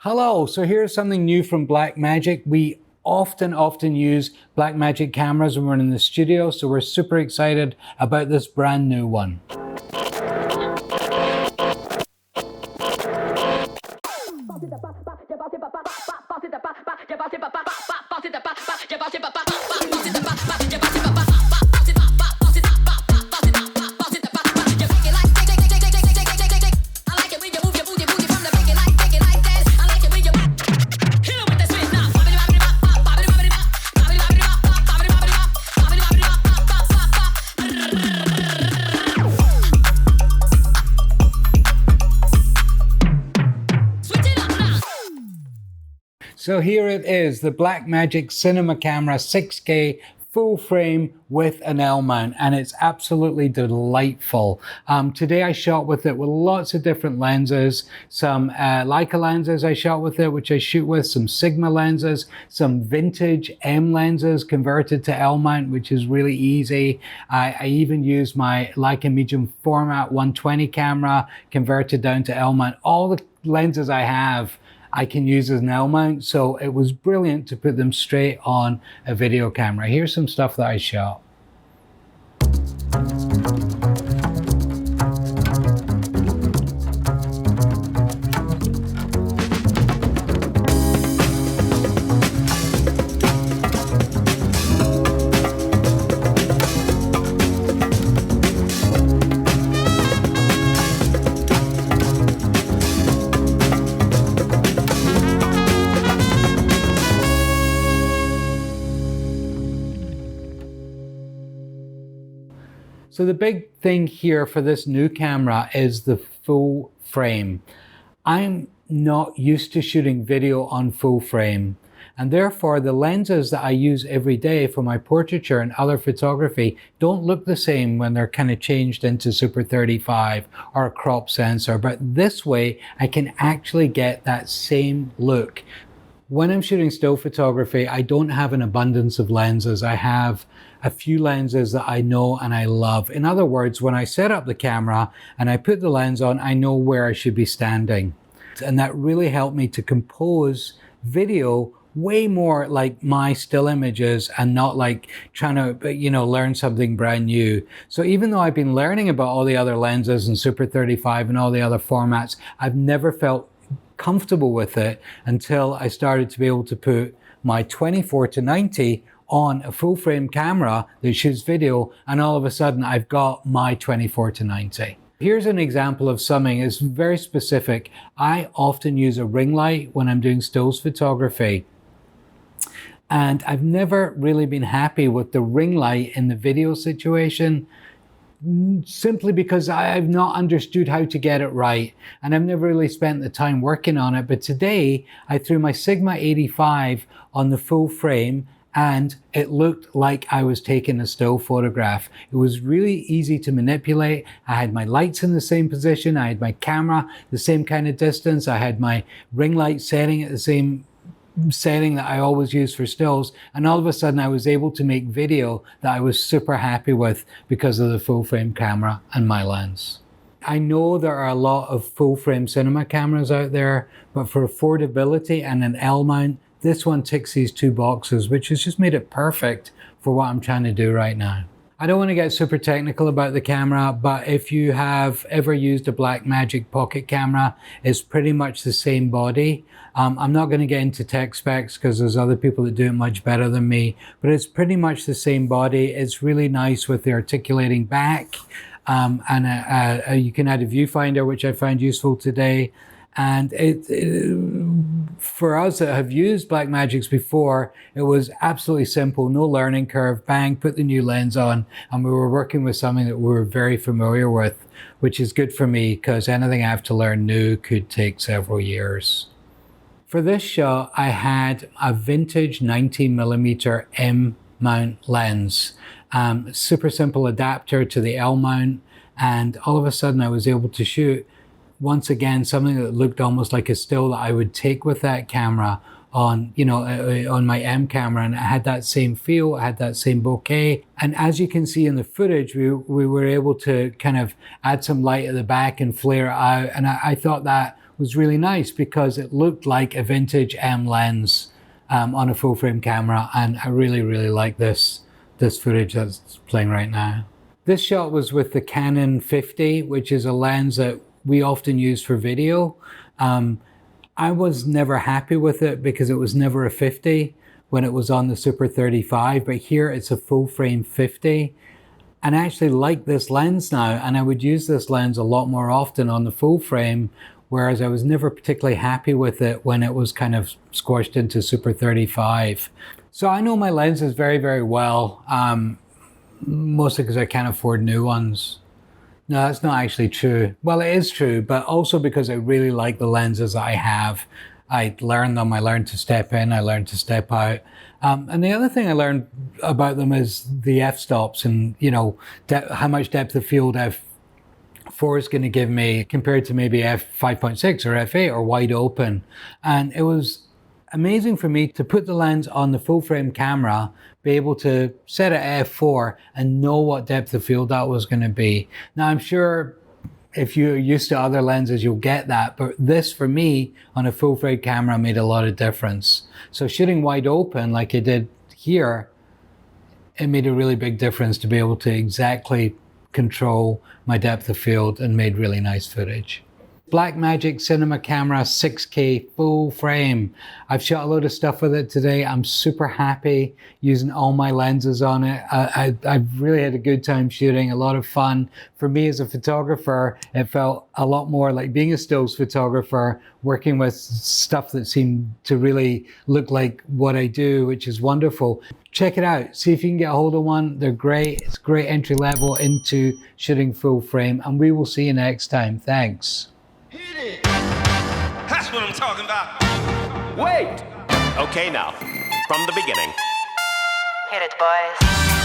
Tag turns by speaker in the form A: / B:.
A: Hello, so here's something new from Blackmagic. We often use Blackmagic cameras when we're in the studio, so we're super excited about this brand new one. So here it is, the Blackmagic Cinema Camera 6K full frame with an L mount, and it's absolutely delightful. Today I shot with it with lots of different lenses, some Leica lenses I shot with it, which I shoot with, some Sigma lenses, some vintage M lenses converted to L mount, which is really easy. I even use my Leica medium format 120 camera converted down to L mount. All the lenses I have I can use as an L mount, so it was brilliant to put them straight on a video camera. Here's some stuff that I shot. So the big thing here for this new camera is the full frame. I'm not used to shooting video on full frame, and therefore the lenses that I use every day for my portraiture and other photography don't look the same when they're kind of changed into Super 35 or a crop sensor, but this way I can actually get that same look. When I'm shooting still photography, I don't have an abundance of lenses. I have a few lenses that I know and I love. In other words, when I set up the camera and I put the lens on, I know where I should be standing. And that really helped me to compose video way more like my still images and not like trying to, learn something brand new. So even though I've been learning about all the other lenses and Super 35 and all the other formats, I've never felt comfortable with it until I started to be able to put my 24-90 on a full frame camera that shoots video, and all of a sudden I've got my 24-90. Here's an example of something that's very specific. I often use a ring light when I'm doing stills photography, and I've never really been happy with the ring light in the video situation, simply because I've not understood how to get it right, and I've never really spent the time working on it. But today I threw my Sigma 85 on the full frame and it looked like I was taking a still photograph. It was really easy to manipulate. I had my lights in the same position, I had my camera the same kind of distance, I had my ring light setting at the same setting that I always use for stills, and all of a sudden I was able to make video that I was super happy with because of the full frame camera and my lens. I know there are a lot of full frame cinema cameras out there, but for affordability and an L mount, this one ticks these two boxes, which has just made it perfect for what I'm trying to do right now. I don't want to get super technical about the camera, but if you have ever used a Blackmagic pocket camera, it's pretty much the same body. I'm not going to get into tech specs because there's other people that do it much better than me, but it's pretty much the same body. It's really nice with the articulating back, and you can add a viewfinder, which I found useful today. And for us that have used Blackmagics before, it was absolutely simple, no learning curve, bang, put the new lens on, and we were working with something that we were very familiar with, which is good for me because anything I have to learn new could take several years. For this shot, I had a vintage 90mm M mount lens, super simple adapter to the L mount, and all of a sudden I was able to shoot once again something that looked almost like a still that I would take with that camera on, on my M camera, and it had that same feel, it had that same bokeh. And as you can see in the footage, we were able to kind of add some light at the back and flare it out, and I thought that was really nice because it looked like a vintage M lens on a full frame camera, and I really, really like this footage that's playing right now. This shot was with the Canon 50, which is a lens that we often use for video. I was never happy with it because it was never a 50 when it was on the Super 35, but here it's a full frame 50. And I actually like this lens now, and I would use this lens a lot more often on the full frame, whereas I was never particularly happy with it when it was kind of squashed into Super 35. So I know my lenses very, very well, mostly because I can't afford new ones. No, that's not actually true. Well, it is true, but also because I really like the lenses I have. I learned them, I learned to step in, I learned to step out. And the other thing I learned about them is the f-stops and, you know, how much depth of field f4 is going to give me compared to maybe f5.6 or f8 or wide open. And it was amazing for me to put the lens on the full frame camera, be able to set it at f4 and know what depth of field that was going to be. Now, I'm sure if you're used to other lenses, you'll get that. But this, for me, on a full frame camera made a lot of difference. So shooting wide open like I did here, it made a really big difference to be able to exactly control my depth of field and made really nice footage. Blackmagic Cinema Camera 6K full frame. I've shot a load of stuff with it today. I'm super happy using all my lenses on it. I've really had a good time shooting, a lot of fun. For me as a photographer, it felt a lot more like being a stills photographer, working with stuff that seemed to really look like what I do, which is wonderful. Check it out. See if you can get a hold of one. They're great. It's great entry level into shooting full frame. And we will see you next time. Thanks.
B: Hit it! That's what I'm talking about. Wait!
C: Okay, now, from the beginning.
D: Hit it, boys.